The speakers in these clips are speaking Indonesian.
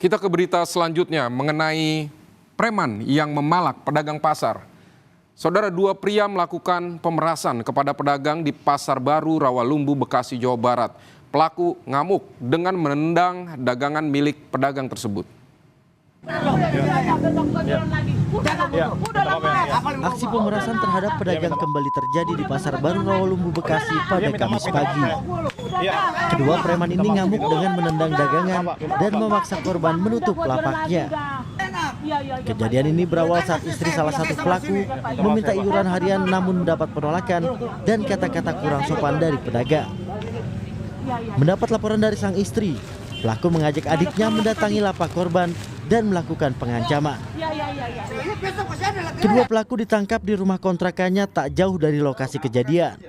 Kita ke berita selanjutnya mengenai preman yang memalak pedagang pasar. Saudara, dua pria melakukan pemerasan kepada pedagang di Pasar Baru, Rawalumbu, Bekasi, Jawa Barat. Pelaku ngamuk dengan menendang dagangan milik pedagang tersebut. Aksi pemerasan terhadap pedagang kembali terjadi di Pasar Baru Rawalumbu, Bekasi pada Kamis pagi. Kedua preman ini ngamuk dengan menendang dagangan dan memaksa korban menutup lapaknya. Kejadian ini berawal saat istri salah satu pelaku meminta iuran harian namun mendapat penolakan dan kata-kata kurang sopan dari pedagang. Mendapat laporan dari sang istri, pelaku mengajak adiknya mendatangi lapak korban dan melakukan pengancaman. Kedua pelaku ditangkap di rumah kontrakannya tak jauh dari lokasi kejadian.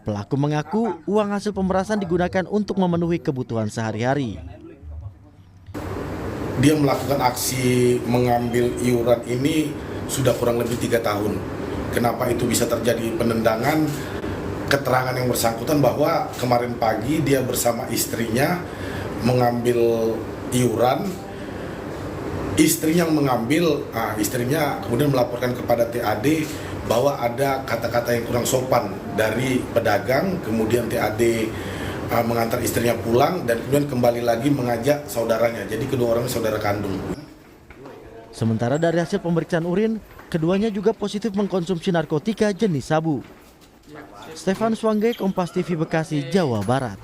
Pelaku mengaku uang hasil pemerasan digunakan untuk memenuhi kebutuhan sehari-hari. Dia melakukan aksi mengambil iuran ini sudah kurang lebih 3 tahun. Kenapa itu bisa terjadi penendangan? Keterangan yang bersangkutan bahwa kemarin pagi dia bersama istrinya mengambil iuran. Istrinya yang mengambil, istrinya kemudian melaporkan kepada TAD bahwa ada kata-kata yang kurang sopan dari pedagang, kemudian TAD mengantar istrinya pulang dan kemudian kembali lagi mengajak saudaranya. Jadi kedua orang saudara kandung. Sementara dari hasil pemeriksaan urin, keduanya juga positif mengkonsumsi narkotika jenis sabu. Stefan Swangge, Kompas TV, Bekasi, Jawa Barat.